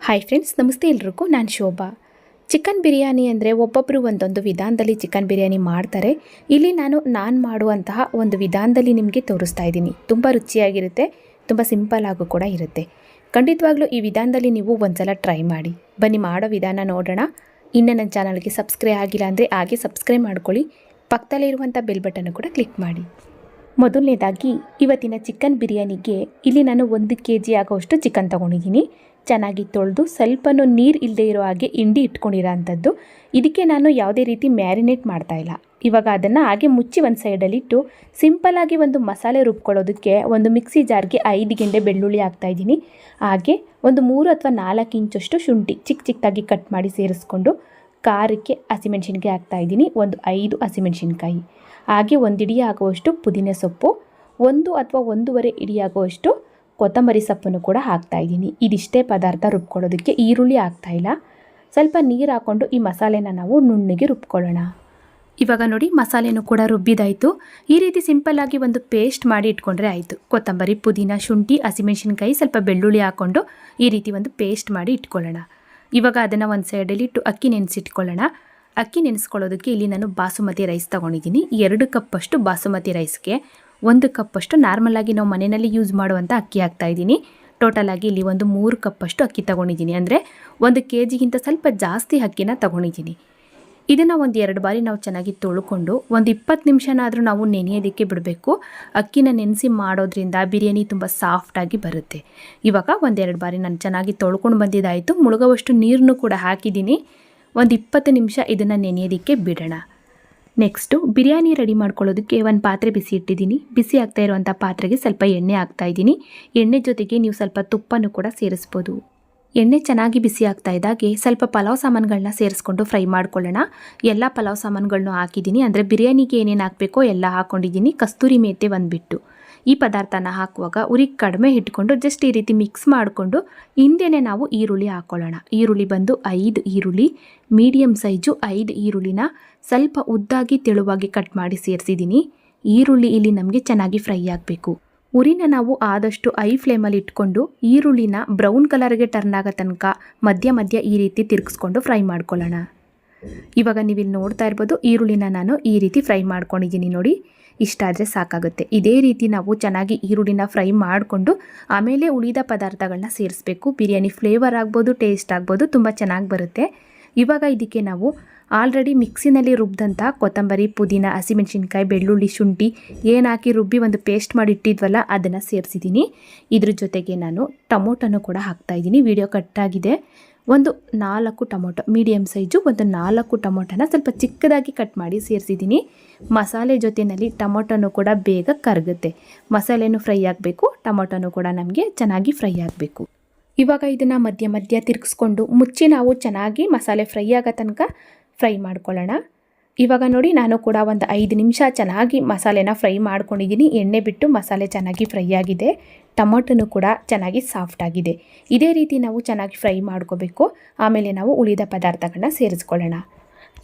Hi friends, ನಮಸ್ತೆ ಎಲ್ರಿಗೂ. ನಾನು ಶೋಭಾ. ಚಿಕನ್ ಬಿರಿಯಾನಿ ಅಂದರೆ ಒಬ್ಬೊಬ್ಬರು ಒಂದೊಂದು ವಿಧಾನದಲ್ಲಿ ಚಿಕನ್ ಬಿರಿಯಾನಿ ಮಾಡ್ತಾರೆ. ಇಲ್ಲಿ ನಾನು ಮಾಡುವಂತಹ ಒಂದು ವಿಧಾನದಲ್ಲಿ ನಿಮಗೆ ತೋರಿಸ್ತಾ ಇದ್ದೀನಿ. ತುಂಬ ರುಚಿಯಾಗಿರುತ್ತೆ, ತುಂಬ ಸಿಂಪಲ್ ಆಗು ಕೂಡ ಇರುತ್ತೆ. ಖಂಡಿತವಾಗ್ಲೂ ಈ ವಿಧಾನದಲ್ಲಿ ನೀವು ಒಂದ್ಸಲ ಟ್ರೈ ಮಾಡಿ. ಬನ್ನಿ ಮಾಡೋ ವಿಧಾನ ನೋಡೋಣ. ಇನ್ನು ನನ್ನ ಚಾನಲ್ಗೆ ಸಬ್ಸ್ಕ್ರೈಬ್ ಆಗಿಲ್ಲ ಅಂದರೆ ಹಾಗೆ ಸಬ್ಸ್ಕ್ರೈಬ್ ಮಾಡ್ಕೊಳ್ಳಿ. ಪಕ್ಕದಲ್ಲಿರುವಂಥ ಬೆಲ್ ಬಟನ್ ಕೂಡ ಕ್ಲಿಕ್ ಮಾಡಿ. ಮೊದಲನೇದಾಗಿ ಇವತ್ತಿನ ಚಿಕನ್ ಬಿರಿಯಾನಿಗೆ ಇಲ್ಲಿ ನಾನು 1 kg ಆಗೋಷ್ಟು ಚಿಕನ್ ತೊಗೊಂಡಿದ್ದೀನಿ. ಚೆನ್ನಾಗಿ ತೊಳೆದು ಸ್ವಲ್ಪನೂ ನೀರು ಇಲ್ಲದೆ ಇರೋ ಹಾಗೆ ಹಿಂಡಿ ಇಟ್ಕೊಂಡಿರೋ ಅಂಥದ್ದು. ಇದಕ್ಕೆ ನಾನು ಯಾವುದೇ ರೀತಿ ಮ್ಯಾರಿನೇಟ್ ಮಾಡ್ತಾಯಿಲ್ಲ. ಇವಾಗ ಅದನ್ನು ಹಾಗೆ ಮುಚ್ಚಿ ಒಂದು ಸೈಡಲ್ಲಿಟ್ಟು ಸಿಂಪಲ್ಲಾಗಿ ಒಂದು ಮಸಾಲೆ ರುಬ್ಕೊಳ್ಳೋದಕ್ಕೆ ಒಂದು ಮಿಕ್ಸಿ ಜಾರ್ಗೆ 5 ಗೆಂಡೆ ಬೆಳ್ಳುಳ್ಳಿ ಹಾಕ್ತಾಯಿದ್ದೀನಿ. ಹಾಗೆ ಒಂದು 3 ಅಥವಾ 4 ಇಂಚಷ್ಟು ಶುಂಠಿ ಚಿಕ್ಕದಾಗಿ ಕಟ್ ಮಾಡಿ ಸೇರಿಸ್ಕೊಂಡು ಖಾರಕ್ಕೆ ಹಸಿಮೆಣ್ಸಿನ್ಕಾಯಿ ಹಾಕ್ತಾಯಿದ್ದೀನಿ. ಒಂದು 5 ಹಸಿಮೆಣ್ಸಿನ್ಕಾಯಿ, ಹಾಗೆ 1 ಹಿಡಿ ಆಗುವಷ್ಟು ಪುದೀನ ಸೊಪ್ಪು, 1 ಅಥವಾ 1.5 ಹಿಡಿ ಆಗುವಷ್ಟು ಕೊತ್ತಂಬರಿ ಸೊಪ್ಪನ್ನು ಕೂಡ ಹಾಕ್ತಾಯಿದ್ದೀನಿ. ಇದಿಷ್ಟೇ ಪದಾರ್ಥ ರುಬ್ಕೊಳ್ಳೋದಕ್ಕೆ. ಈರುಳ್ಳಿ ಹಾಕ್ತಾಯಿಲ್ಲ. ಸ್ವಲ್ಪ ನೀರು ಹಾಕ್ಕೊಂಡು ಈ ಮಸಾಲೆನ ನಾವು ನುಣ್ಣಗೆ ರುಬ್ಕೊಳ್ಳೋಣ. ಇವಾಗ ನೋಡಿ, ಮಸಾಲೆನೂ ಕೂಡ ರುಬ್ಬಿದಾಯಿತು. ಈ ರೀತಿ ಸಿಂಪಲ್ಲಾಗಿ ಒಂದು ಪೇಸ್ಟ್ ಮಾಡಿ ಇಟ್ಕೊಂಡ್ರೆ ಆಯಿತು. ಕೊತ್ತಂಬರಿ, ಪುದೀನ, ಶುಂಠಿ, ಹಸಿಮೆಣ್ಸಿನ್ಕಾಯಿ, ಸ್ವಲ್ಪ ಬೆಳ್ಳುಳ್ಳಿ ಹಾಕ್ಕೊಂಡು ಈ ರೀತಿ ಒಂದು ಪೇಸ್ಟ್ ಮಾಡಿ ಇಟ್ಕೊಳ್ಳೋಣ. ಇವಾಗ ಅದನ್ನು ಒಂದು ಸೈಡಲ್ಲಿ ಇಟ್ಟು ಅಕ್ಕಿ ನೆನೆಸಿಟ್ಕೊಳ್ಳೋಣ. ಅಕ್ಕಿ ನೆನೆಸ್ಕೊಳ್ಳೋದಕ್ಕೆ ಇಲ್ಲಿ ನಾನು ಬಾಸುಮತಿ ರೈಸ್ ತೊಗೊಂಡಿದ್ದೀನಿ. 2 ಕಪ್ಪಷ್ಟು ಬಾಸುಮತಿ ರೈಸ್ಗೆ 1 ಕಪ್ಪಷ್ಟು ನಾರ್ಮಲಾಗಿ ನಾವು ಮನೆಯಲ್ಲಿ ಯೂಸ್ ಮಾಡುವಂಥ ಅಕ್ಕಿ ಹಾಕ್ತಾಯಿದ್ದೀನಿ. ಟೋಟಲಾಗಿ ಇಲ್ಲಿ ಒಂದು 3 ಕಪ್ಪಷ್ಟು ಅಕ್ಕಿ ತೊಗೊಂಡಿದ್ದೀನಿ. ಅಂದರೆ 1 kgಗಿಂತ ಸ್ವಲ್ಪ ಜಾಸ್ತಿ ಅಕ್ಕಿನ ತೊಗೊಂಡಿದ್ದೀನಿ. ಇದನ್ನು ಒಂದು 2 ಬಾರಿ ನಾವು ಚೆನ್ನಾಗಿ ತೊಳ್ಕೊಂಡು ಒಂದು 20 ನಿಮಿಷನಾದರೂ ನಾವು ನೆನೆಯೋದಕ್ಕೆ ಬಿಡಬೇಕು. ಅಕ್ಕಿನ ನೆನೆಸಿ ಮಾಡೋದ್ರಿಂದ ಬಿರಿಯಾನಿ ತುಂಬ ಸಾಫ್ಟಾಗಿ ಬರುತ್ತೆ. ಇವಾಗ 1-2 ಬಾರಿ ನಾನು ಚೆನ್ನಾಗಿ ತೊಳ್ಕೊಂಡು ಬಂದಿದ್ದಾಯಿತು. ಮುಳುಗುವಷ್ಟು ನೀರನ್ನು ಕೂಡ ಹಾಕಿದ್ದೀನಿ. ಒಂದು 20 ನಿಮಿಷ ಇದನ್ನು ನೆನೆಯೋದಕ್ಕೆ ಬಿಡೋಣ. ನೆಕ್ಸ್ಟು ಬಿರಿಯಾನಿ ರೆಡಿ ಮಾಡ್ಕೊಳ್ಳೋದಕ್ಕೆ ಒಂದು ಪಾತ್ರೆ ಬಿಸಿ ಇಟ್ಟಿದ್ದೀನಿ. ಬಿಸಿ ಆಗ್ತಾ ಇರುವಂಥ ಪಾತ್ರೆಗೆ ಸ್ವಲ್ಪ ಎಣ್ಣೆ ಹಾಕ್ತಾಯಿದ್ದೀನಿ. ಎಣ್ಣೆ ಜೊತೆಗೆ ನೀವು ಸ್ವಲ್ಪ ತುಪ್ಪನೂ ಕೂಡ ಸೇರಿಸ್ಬೋದು. ಎಣ್ಣೆ ಚೆನ್ನಾಗಿ ಬಿಸಿ ಆಗ್ತಾ ಇದ್ದಾಗೆ ಸ್ವಲ್ಪ ಪಲಾವ್ ಸಾಮಾನುಗಳನ್ನ ಸೇರಿಸ್ಕೊಂಡು ಫ್ರೈ ಮಾಡ್ಕೊಳ್ಳೋಣ. ಎಲ್ಲ ಪಲಾವ್ ಸಾಮಾನುಗಳನ್ನೂ ಹಾಕಿದ್ದೀನಿ. ಅಂದರೆ ಬಿರಿಯಾನಿಗೆ ಏನೇನು ಹಾಕಬೇಕೋ ಎಲ್ಲ ಹಾಕ್ಕೊಂಡಿದ್ದೀನಿ. ಕಸ್ತೂರಿ ಮೇಥಿ ಬಂದುಬಿಟ್ಟು ಈ ಪದಾರ್ಥನ ಹಾಕುವಾಗ ಉರಿ ಕಡಿಮೆ ಇಟ್ಕೊಂಡು ಜಸ್ಟ್ ಈ ರೀತಿ ಮಿಕ್ಸ್ ಮಾಡಿಕೊಂಡು ಹಿಂದೆನೇ ನಾವು ಈರುಳ್ಳಿ ಹಾಕ್ಕೊಳ್ಳೋಣ. ಈರುಳ್ಳಿ ಬಂದು 5 ಈರುಳ್ಳಿ, ಮೀಡಿಯಮ್ ಸೈಜು 5 ಈರುಳ್ಳಿನ ಸ್ವಲ್ಪ ಉದ್ದಾಗಿ ತೆಳುವಾಗಿ ಕಟ್ ಮಾಡಿ ಸೇರಿಸಿದ್ದೀನಿ. ಈರುಳ್ಳಿ ಇಲ್ಲಿ ನಮಗೆ ಚೆನ್ನಾಗಿ ಫ್ರೈ ಆಗಬೇಕು. ಉರಿನ ನಾವು ಆದಷ್ಟು ಐ ಫ್ಲೇಮಲ್ಲಿ ಇಟ್ಕೊಂಡು ಈರುಳ್ಳಿನ ಬ್ರೌನ್ ಕಲರ್ಗೆ ಟರ್ನ್ ಆಗೋ ತನಕ ಮಧ್ಯ ಈ ರೀತಿ ತಿರುಗಿಸ್ಕೊಂಡು ಫ್ರೈ ಮಾಡ್ಕೊಳ್ಳೋಣ. ಇವಾಗ ನೀವಿಲ್ಲಿ ನೋಡ್ತಾ ಇರ್ಬೋದು, ಈರುಳ್ಳಿನ ನಾನು ಈ ರೀತಿ ಫ್ರೈ ಮಾಡ್ಕೊಂಡಿದ್ದೀನಿ. ನೋಡಿ, ಇಷ್ಟಾದರೆ ಸಾಕಾಗುತ್ತೆ. ಇದೇ ರೀತಿ ನಾವು ಚೆನ್ನಾಗಿ ಈರುಳ್ಳಿನ ಫ್ರೈ ಮಾಡಿಕೊಂಡು ಆಮೇಲೆ ಉಳಿದ ಪದಾರ್ಥಗಳನ್ನ ಸೇರಿಸ್ಬೇಕು. ಬಿರಿಯಾನಿ ಫ್ಲೇವರ್ ಆಗ್ಬೋದು, ಟೇಸ್ಟ್ ಆಗ್ಬೋದು, ತುಂಬ ಚೆನ್ನಾಗಿ ಬರುತ್ತೆ. ಇವಾಗ ಇದಕ್ಕೆ ನಾವು ಆಲ್ರೆಡಿ ಮಿಕ್ಸಿನಲ್ಲಿ ರುಬ್ಬಿದಂಥ ಕೊತ್ತಂಬರಿ, ಪುದೀನ, ಹಸಿಮೆಣ್ಸಿನ್ಕಾಯಿ, ಬೆಳ್ಳುಳ್ಳಿ, ಶುಂಠಿ ಏನು ಹಾಕಿ ರುಬ್ಬಿ ಒಂದು ಪೇಸ್ಟ್ ಮಾಡಿ ಇಟ್ಟಿದ್ವಲ್ಲ ಅದನ್ನು ಸೇರಿಸಿದ್ದೀನಿ. ಇದ್ರ ಜೊತೆಗೆ ನಾನು ಟೊಮೊಟೊನೂ ಕೂಡ ಹಾಕ್ತಾಯಿದ್ದೀನಿ. ವಿಡಿಯೋ ಕಟ್ಟಾಗಿದೆ. ಒಂದು 4 ಟೊಮೊಟೊ, ಮೀಡಿಯಮ್ ಸೈಜು ಒಂದು 4 ಟೊಮೊಟೊನ ಸ್ವಲ್ಪ ಚಿಕ್ಕದಾಗಿ ಕಟ್ ಮಾಡಿ ಸೇರಿಸಿದ್ದೀನಿ. ಮಸಾಲೆ ಜೊತೆಯಲ್ಲಿ ಟೊಮೊಟೊನೂ ಕೂಡ ಬೇಗ ಕರಗುತ್ತೆ. ಮಸಾಲೆನೂ ಫ್ರೈ ಆಗಬೇಕು, ಟೊಮೊಟೊನೂ ಕೂಡ ನಮಗೆ ಚೆನ್ನಾಗಿ ಫ್ರೈ ಆಗಬೇಕು. ಇವಾಗ ಇದನ್ನು ಮಧ್ಯ ತಿರುಗಿಸ್ಕೊಂಡು ಮುಚ್ಚಿ ನಾವು ಚೆನ್ನಾಗಿ ಮಸಾಲೆ ಫ್ರೈ ಆಗೋ ತನಕ ಫ್ರೈ ಮಾಡ್ಕೊಳ್ಳೋಣ. ಇವಾಗ ನೋಡಿ, ನಾನು ಕೂಡ ಒಂದು 5 ನಿಮಿಷ ಚೆನ್ನಾಗಿ ಮಸಾಲೆನ ಫ್ರೈ ಮಾಡ್ಕೊಂಡಿದ್ದೀನಿ. ಎಣ್ಣೆ ಬಿಟ್ಟು ಮಸಾಲೆ ಚೆನ್ನಾಗಿ ಫ್ರೈ ಆಗಿದೆ. ಟೊಮೊಟೊನೂ ಕೂಡ ಚೆನ್ನಾಗಿ ಸಾಫ್ಟ್ ಆಗಿದೆ. ಇದೇ ರೀತಿ ನಾವು ಚೆನ್ನಾಗಿ ಫ್ರೈ ಮಾಡ್ಕೋಬೇಕು. ಆಮೇಲೆ ನಾವು ಉಳಿದ ಪದಾರ್ಥಗಳನ್ನ ಸೇರಿಸ್ಕೊಳ್ಳೋಣ.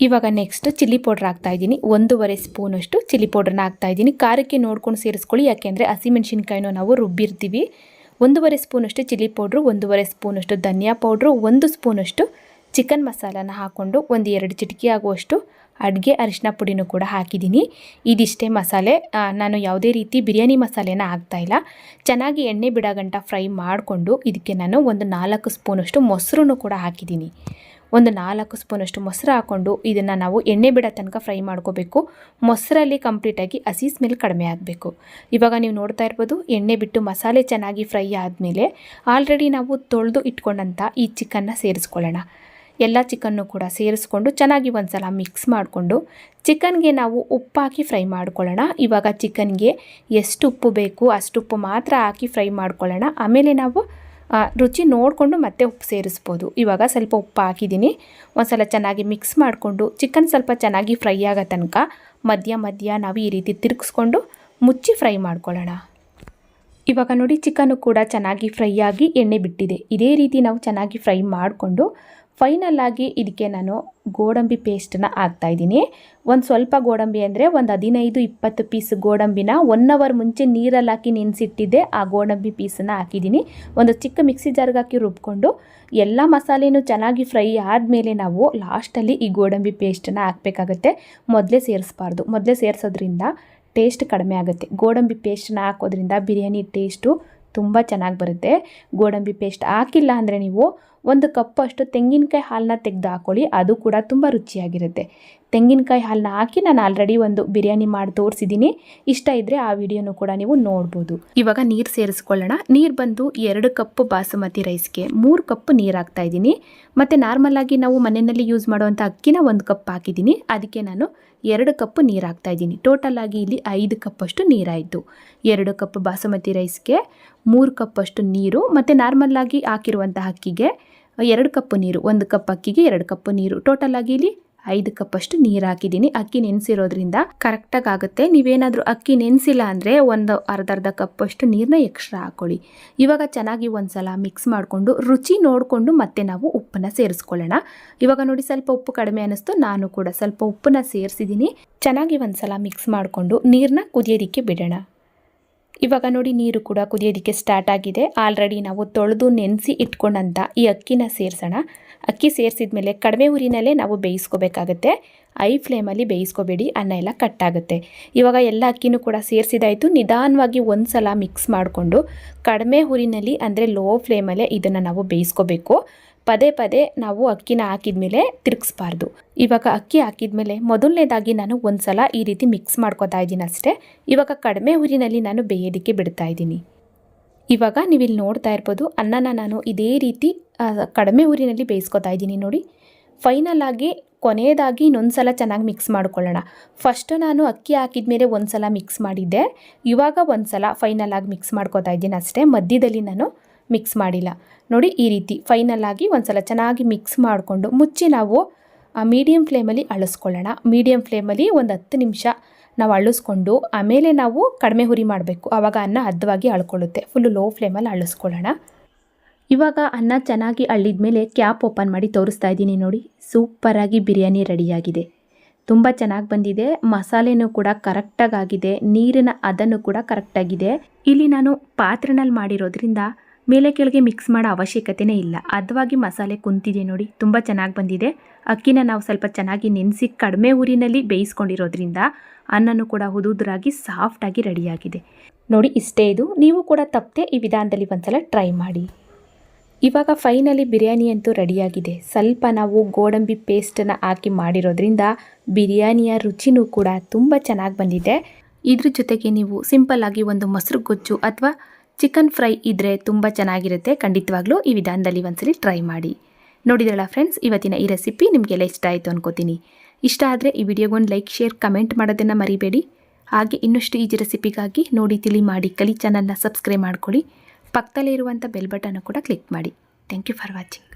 ಇವಾಗ ನೆಕ್ಸ್ಟ್ ಚಿಲ್ಲಿ ಪೌಡ್ರ್ ಹಾಕ್ತಾಯಿದ್ದೀನಿ. 1.5 ಸ್ಪೂನಷ್ಟು ಚಿಲ್ಲಿ ಪೌಡ್ರನ್ನ ಹಾಕ್ತಾಯಿದ್ದೀನಿ. ಖಾರಕ್ಕೆ ನೋಡ್ಕೊಂಡು ಸೇರಿಸ್ಕೊಳ್ಳಿ, ಯಾಕೆಂದರೆ ಹಸಿಮೆಣ್ಸಿನ್ಕಾಯಿನೂ ನಾವು ರುಬ್ಬಿರ್ತೀವಿ. 1.5 ಸ್ಪೂನಷ್ಟು ಚಿಲ್ಲಿ ಪೌಡ್ರು, 1.5 ಸ್ಪೂನಷ್ಟು ಧನಿಯಾ ಪೌಡ್ರು, 1 ಸ್ಪೂನಷ್ಟು ಚಿಕನ್ ಮಸಾಲಾನ ಹಾಕ್ಕೊಂಡು ಒಂದು 2 ಚಿಟಿಕೆ ಆಗುವಷ್ಟು ಅಡುಗೆ ಅರಿಶಿನ ಪುಡಿನೂ ಕೂಡ ಹಾಕಿದ್ದೀನಿ. ಇದಿಷ್ಟೇ ಮಸಾಲೆ. ನಾನು ಯಾವುದೇ ರೀತಿ ಬಿರಿಯಾನಿ ಮಸಾಲೆನ ಹಾಕ್ತಾಯಿಲ್ಲ. ಚೆನ್ನಾಗಿ ಎಣ್ಣೆ ಬಿಡೋಗಂಟ ಫ್ರೈ ಮಾಡಿಕೊಂಡು ಇದಕ್ಕೆ ನಾನು ಒಂದು 4 ಸ್ಪೂನಷ್ಟು ಮೊಸರನ್ನು ಕೂಡ ಹಾಕಿದ್ದೀನಿ. ಒಂದು 4 ಸ್ಪೂನಷ್ಟು ಮೊಸರು ಹಾಕ್ಕೊಂಡು ಇದನ್ನು ನಾವು ಎಣ್ಣೆ ಬಿಡೋ ತನಕ ಫ್ರೈ ಮಾಡ್ಕೋಬೇಕು. ಮೊಸರಲ್ಲಿ ಕಂಪ್ಲೀಟಾಗಿ ಹಸಿ ಸ್ಮೆಲ್ ಕಡಿಮೆ ಆಗಬೇಕು. ಇವಾಗ ನೀವು ನೋಡ್ತಾ ಇರ್ಬೋದು, ಎಣ್ಣೆ ಬಿಟ್ಟು ಮಸಾಲೆ ಚೆನ್ನಾಗಿ ಫ್ರೈ ಆದಮೇಲೆ ಆಲ್ರೆಡಿ ನಾವು ತೊಳೆದು ಇಟ್ಕೊಂಡಂಥ ಈ ಚಿಕನ್ನ ಸೇರಿಸ್ಕೊಳ್ಳೋಣ. ಎಲ್ಲ ಚಿಕನ್ನು ಕೂಡ ಸೇರಿಸ್ಕೊಂಡು ಚೆನ್ನಾಗಿ ಒಂದು ಸಲ ಮಿಕ್ಸ್ ಮಾಡಿಕೊಂಡು ಚಿಕನ್ಗೆ ನಾವು ಉಪ್ಪು ಹಾಕಿ ಫ್ರೈ ಮಾಡ್ಕೊಳ್ಳೋಣ. ಇವಾಗ ಚಿಕನ್ಗೆ ಎಷ್ಟು ಉಪ್ಪು ಬೇಕು ಅಷ್ಟು ಉಪ್ಪು ಮಾತ್ರ ಹಾಕಿ ಫ್ರೈ ಮಾಡ್ಕೊಳ್ಳೋಣ. ಆಮೇಲೆ ನಾವು ರುಚಿ ನೋಡಿಕೊಂಡು ಮತ್ತೆ ಉಪ್ಪು ಸೇರಿಸ್ಬೋದು. ಇವಾಗ ಸ್ವಲ್ಪ ಉಪ್ಪು ಹಾಕಿದ್ದೀನಿ. ಒಂದು ಸಲ ಚೆನ್ನಾಗಿ ಮಿಕ್ಸ್ ಮಾಡಿಕೊಂಡು ಚಿಕನ್ ಸ್ವಲ್ಪ ಚೆನ್ನಾಗಿ ಫ್ರೈ ಆಗೋ ತನಕ ಮಧ್ಯ ನಾವು ಈ ರೀತಿ ತಿರುಗಿಸ್ಕೊಂಡು ಮುಚ್ಚಿ ಫ್ರೈ ಮಾಡ್ಕೊಳ್ಳೋಣ. ಇವಾಗ ನೋಡಿ ಚಿಕನ್ನು ಕೂಡ ಚೆನ್ನಾಗಿ ಫ್ರೈ ಆಗಿ ಎಣ್ಣೆ ಬಿಟ್ಟಿದೆ. ಇದೇ ರೀತಿ ನಾವು ಚೆನ್ನಾಗಿ ಫ್ರೈ ಮಾಡಿಕೊಂಡು ಫೈನಲ್ ಆಗಿ ಇದಕ್ಕೆ ನಾನು ಗೋಡಂಬಿ ಪೇಸ್ಟನ್ನ ಹಾಕ್ತಾಯಿದ್ದೀನಿ. ಒಂದು ಸ್ವಲ್ಪ ಗೋಡಂಬಿ ಅಂದರೆ ಒಂದು 15-20 ಪೀಸ್ ಗೋಡಂಬಿನ 1 ಅವರ್ ಮುಂಚೆ ನೀರಲ್ಲಿ ಹಾಕಿ ನೆನೆಸಿಟ್ಟಿದ್ದೆ. ಆ ಗೋಡಂಬಿ ಪೀಸನ್ನು ಹಾಕಿದ್ದೀನಿ. ಒಂದು ಚಿಕ್ಕ ಮಿಕ್ಸಿ ಜಾರ್ಗೆ ಹಾಕಿ ರುಬ್ಕೊಂಡು ಎಲ್ಲ ಮಸಾಲೆನೂ ಚೆನ್ನಾಗಿ ಫ್ರೈ ಆದಮೇಲೆ ನಾವು ಲಾಸ್ಟಲ್ಲಿ ಈ ಗೋಡಂಬಿ ಪೇಸ್ಟನ್ನು ಹಾಕಬೇಕಾಗತ್ತೆ. ಮೊದಲೇ ಸೇರಿಸಬಾರ್ದು. ಮೊದಲೇ ಸೇರಿಸೋದ್ರಿಂದ ಟೇಸ್ಟ್ ಕಡಿಮೆ ಆಗುತ್ತೆ. ಗೋಡಂಬಿ ಪೇಸ್ಟನ್ನ ಹಾಕೋದ್ರಿಂದ ಬಿರಿಯಾನಿ ಟೇಸ್ಟು ತುಂಬ ಚೆನ್ನಾಗಿ ಬರುತ್ತೆ. ಗೋಡಂಬಿ ಪೇಸ್ಟ್ ಹಾಕಿಲ್ಲ ಅಂದರೆ ನೀವು 1 ಕಪ್ ಅಷ್ಟು ತೆಂಗಿನಕಾಯಿ ಹಾಲನ್ನ ತೆಗೆದು ಹಾಕ್ಕೊಳ್ಳಿ. ಅದು ಕೂಡ ತುಂಬ ರುಚಿಯಾಗಿರುತ್ತೆ. ತೆಂಗಿನಕಾಯಿ ಹಾಲನ್ನ ಹಾಕಿ ನಾನು ಆಲ್ರೆಡಿ ಒಂದು ಬಿರಿಯಾನಿ ಮಾಡಿ ತೋರಿಸಿದ್ದೀನಿ. ಇಷ್ಟ ಇದ್ದರೆ ಆ ವಿಡಿಯೋನು ಕೂಡ ನೀವು ನೋಡ್ಬೋದು. ಇವಾಗ ನೀರು ಸೇರಿಸ್ಕೊಳ್ಳೋಣ. ನೀರು ಬಂದು 2 ಕಪ್ ಬಾಸುಮತಿ ರೈಸ್ಗೆ 3 ಕಪ್ ನೀರು ಹಾಕ್ತಾಯಿದ್ದೀನಿ. ಮತ್ತು ನಾರ್ಮಲಾಗಿ ನಾವು ಮನೆಯಲ್ಲಿ ಯೂಸ್ ಮಾಡುವಂಥ ಅಕ್ಕಿನ 1 ಕಪ್ ಹಾಕಿದ್ದೀನಿ. ಅದಕ್ಕೆ ನಾನು 2 ಕಪ್ ನೀರು ಹಾಕ್ತಾಯಿದ್ದೀನಿ. ಟೋಟಲಾಗಿ ಇಲ್ಲಿ 5 ಕಪ್ ಅಷ್ಟು ನೀರಾಯಿತು. 2 ಕಪ್ ಬಾಸುಮತಿ ರೈಸ್ಗೆ 3 ಕಪ್ ಅಷ್ಟು ನೀರು ಮತ್ತು ನಾರ್ಮಲಾಗಿ ಹಾಕಿರುವಂಥ ಅಕ್ಕಿಗೆ 2 ಕಪ್ ನೀರು. 1 ಕಪ್ ಅಕ್ಕಿಗೆ 2 ಕಪ್ ನೀರು. ಟೋಟಲಾಗಿ ಇಲ್ಲಿ 5 ಕಪ್ ಅಷ್ಟು ನೀರು ಹಾಕಿದ್ದೀನಿ. ಅಕ್ಕಿ ನೆನೆಸಿರೋದ್ರಿಂದ ಕರೆಕ್ಟಾಗಿ ಆಗುತ್ತೆ. ನೀವೇನಾದರೂ ಅಕ್ಕಿ ನೆನೆಸಿಲ್ಲ ಅಂದರೆ ಒಂದು ಅರ್ಧ ಕಪ್ ಅಷ್ಟು ನೀರನ್ನ ಎಕ್ಸ್ಟ್ರಾ ಹಾಕ್ಕೊಳ್ಳಿ. ಇವಾಗ ಚೆನ್ನಾಗಿ ಒಂದು ಸಲ ಮಿಕ್ಸ್ ಮಾಡಿಕೊಂಡು ರುಚಿ ನೋಡಿಕೊಂಡು ಮತ್ತೆ ನಾವು ಉಪ್ಪನ್ನು ಸೇರಿಸ್ಕೊಳ್ಳೋಣ. ಇವಾಗ ನೋಡಿ ಸ್ವಲ್ಪ ಉಪ್ಪು ಕಡಿಮೆ ಅನ್ನಿಸ್ತು. ನಾನು ಕೂಡ ಸ್ವಲ್ಪ ಉಪ್ಪನ್ನ ಸೇರಿಸಿದ್ದೀನಿ. ಚೆನ್ನಾಗಿ ಒಂದು ಸಲ ಮಿಕ್ಸ್ ಮಾಡಿಕೊಂಡು ನೀರನ್ನ ಕುದಿಯೋದಕ್ಕೆ ಬಿಡೋಣ. ಇವಾಗ ನೋಡಿ ನೀರು ಕೂಡ ಕುದಿಯೋದಕ್ಕೆ ಸ್ಟಾರ್ಟ್ ಆಗಿದೆ. ಆಲ್ರೆಡಿ ನಾವು ತೊಳೆದು ನೆನೆಸಿ ಇಟ್ಕೊಂಡಂಥ ಈ ಅಕ್ಕಿನ ಸೇರಿಸೋಣ. ಅಕ್ಕಿ ಸೇರಿಸಿದ ಮೇಲೆ ಕಡಿಮೆ ಉರಿನಲ್ಲೇ ನಾವು ಬೇಯಿಸ್ಕೋಬೇಕಾಗತ್ತೆ. ಐ ಫ್ಲೇಮಲ್ಲಿ ಬೇಯಿಸ್ಕೋಬೇಡಿ, ಅನ್ನ ಎಲ್ಲ ಕಟ್ಟಾಗುತ್ತೆ. ಇವಾಗ ಎಲ್ಲ ಅಕ್ಕಿನೂ ಕೂಡ ಸೇರಿಸಿದಾಯಿತು. ನಿಧಾನವಾಗಿ ಒಂದು ಸಲ ಮಿಕ್ಸ್ ಮಾಡಿಕೊಂಡು ಕಡಿಮೆ ಉರಿನಲ್ಲಿ ಅಂದರೆ ಲೋ ಫ್ಲೇಮಲ್ಲೇ ಇದನ್ನು ನಾವು ಬೇಯಿಸ್ಕೋಬೇಕು. ಪದೇ ನಾವು ಅಕ್ಕಿನ ಹಾಕಿದ್ಮೇಲೆ ತಿರುಗಿಸ್ಬಾರ್ದು. ಇವಾಗ ಅಕ್ಕಿ ಹಾಕಿದ್ಮೇಲೆ ಮೊದಲನೇದಾಗಿ ನಾನು ಒಂದು ಸಲ ಈ ರೀತಿ ಮಿಕ್ಸ್ ಮಾಡ್ಕೊತಾ ಇದ್ದೀನಿ ಅಷ್ಟೇ. ಇವಾಗ ಕಡಿಮೆ ಉರಿನಲ್ಲಿ ನಾನು ಬೇಯೋದಕ್ಕೆ ಬಿಡ್ತಾ ಇದ್ದೀನಿ. ಇವಾಗ ನೀವಿಲ್ಲಿ ನೋಡ್ತಾ ಇರ್ಬೋದು, ಅನ್ನನ ನಾನು ಇದೇ ರೀತಿ ಕಡಿಮೆ ಉರಿನಲ್ಲಿ ಬೇಯಿಸ್ಕೊತಾ ಇದ್ದೀನಿ ನೋಡಿ. ಫೈನಲ್ ಆಗಿ ಕೊನೆಯದಾಗಿ ಇನ್ನೊಂದು ಸಲ ಚೆನ್ನಾಗಿ ಮಿಕ್ಸ್ ಮಾಡ್ಕೊಳ್ಳೋಣ. ಫಸ್ಟು ನಾನು ಅಕ್ಕಿ ಹಾಕಿದ್ಮೇಲೆ ಒಂದು ಸಲ ಮಿಕ್ಸ್ ಮಾಡಿದ್ದೆ. ಇವಾಗ ಒಂದು ಸಲ ಫೈನಲ್ ಆಗಿ ಮಿಕ್ಸ್ ಮಾಡ್ಕೊತಾ ಇದ್ದೀನಿ ಅಷ್ಟೇ. ಮಧ್ಯದಲ್ಲಿ ನಾನು ಮಿಕ್ಸ್ ಮಾಡಿಲ್ಲ ನೋಡಿ. ಈ ರೀತಿ ಫೈನಲ್ ಆಗಿ ಒಂದು ಸಲ ಚೆನ್ನಾಗಿ ಮಿಕ್ಸ್ ಮಾಡಿಕೊಂಡು ಮುಚ್ಚಿ ನಾವು ಮೀಡಿಯಮ್ ಫ್ಲೇಮಲ್ಲಿ ಅಳಿಸ್ಕೊಳ್ಳೋಣ. ಮೀಡಿಯಮ್ ಫ್ಲೇಮಲ್ಲಿ ಒಂದು 10 ನಿಮಿಷ ನಾವು ಅಳಿಸ್ಕೊಂಡು ಆಮೇಲೆ ನಾವು ಕಡಿಮೆ ಉರಿ ಮಾಡಬೇಕು. ಆವಾಗ ಅನ್ನ ಹದವಾಗಿ ಅಳ್ಕೊಳ್ಳುತ್ತೆ. ಫುಲ್ಲು ಲೋ ಫ್ಲೇಮಲ್ಲಿ ಅಳಿಸ್ಕೊಳ್ಳೋಣ. ಇವಾಗ ಅನ್ನ ಚೆನ್ನಾಗಿ ಅಳ್ಳಿದ ಮೇಲೆ ಕ್ಯಾಪ್ ಓಪನ್ ಮಾಡಿ ತೋರಿಸ್ತಾ ಇದ್ದೀನಿ ನೋಡಿ. ಸೂಪರಾಗಿ ಬಿರಿಯಾನಿ ರೆಡಿಯಾಗಿದೆ. ತುಂಬ ಚೆನ್ನಾಗಿ ಬಂದಿದೆ. ಮಸಾಲೆನೂ ಕೂಡ ಕರೆಕ್ಟಾಗಿ ಆಗಿದೆ. ನೀರಿನ ಅದನ್ನು ಕೂಡ ಕರೆಕ್ಟಾಗಿದೆ. ಇಲ್ಲಿ ನಾನು ಪಾತ್ರೆನಲ್ಲಿ ಮಾಡಿರೋದ್ರಿಂದ ಮೇಲೆ ಕೆಳಗೆ ಮಿಕ್ಸ್ ಮಾಡೋ ಅವಶ್ಯಕತೆಯೇ ಇಲ್ಲ. ಹದವಾಗಿ ಮಸಾಲೆ ಕುಂತಿದೆ ನೋಡಿ. ತುಂಬ ಚೆನ್ನಾಗಿ ಬಂದಿದೆ. ಅಕ್ಕಿನ ನಾವು ಸ್ವಲ್ಪ ಚೆನ್ನಾಗಿ ನೆನೆಸಿ ಕಡಿಮೆ ಉರಿನಲ್ಲಿ ಬೇಯಿಸ್ಕೊಂಡಿರೋದ್ರಿಂದ ಅನ್ನನೂ ಕೂಡ ಉದುರಾಗಿ ಸಾಫ್ಟಾಗಿ ರೆಡಿಯಾಗಿದೆ ನೋಡಿ. ಇಷ್ಟೇ ಇದು. ನೀವು ಕೂಡ ತಪ್ಪದೆ ಈ ವಿಧಾನದಲ್ಲಿ ಒಂದ್ಸಲ ಟ್ರೈ ಮಾಡಿ. ಇವಾಗ ಫೈನಲಿ ಬಿರಿಯಾನಿ ಅಂತೂ ರೆಡಿಯಾಗಿದೆ. ಸ್ವಲ್ಪ ನಾವು ಗೋಡಂಬಿ ಪೇಸ್ಟನ್ನು ಹಾಕಿ ಮಾಡಿರೋದ್ರಿಂದ ಬಿರಿಯಾನಿಯ ರುಚಿನೂ ಕೂಡ ತುಂಬ ಚೆನ್ನಾಗಿ ಬಂದಿದೆ. ಇದ್ರ ಜೊತೆಗೆ ನೀವು ಸಿಂಪಲ್ಲಾಗಿ ಒಂದು ಮೊಸರು ಗೊಜ್ಜು ಅಥವಾ ಚಿಕನ್ ಫ್ರೈ ಇದ್ದರೆ ತುಂಬ ಚೆನ್ನಾಗಿರುತ್ತೆ. ಖಂಡಿತವಾಗ್ಲೂ ಈ ವಿಧಾನದಲ್ಲಿ ಒಂದ್ಸಲಿ ಟ್ರೈ ಮಾಡಿ. ನೋಡಿದ್ರಲ್ಲ ಫ್ರೆಂಡ್ಸ್, ಇವತ್ತಿನ ಈ ರೆಸಿಪಿ ನಿಮಗೆಲ್ಲ ಇಷ್ಟ ಆಯಿತು ಅನ್ಕೋತೀನಿ. ಇಷ್ಟ ಆದರೆ ಈ ವಿಡಿಯೋಗೊಂದು ಲೈಕ್, ಶೇರ್, ಕಮೆಂಟ್ ಮಾಡೋದನ್ನು ಮರಿಬೇಡಿ. ಹಾಗೆ ಇನ್ನಷ್ಟು ಈಜಿ ರೆಸಿಪಿಗಾಗಿ ನೋಡಿ ತಿಳಿ ಮಾಡಿ ಕಲಿ ಚಾನಲ್ನ ಸಬ್ಸ್ಕ್ರೈಬ್ ಮಾಡ್ಕೊಳ್ಳಿ. ಪಕ್ಕದಲ್ಲೇ ಇರುವಂಥ ಬೆಲ್ ಬಟನ್ ಕೂಡ ಕ್ಲಿಕ್ ಮಾಡಿ. Thank you for watching.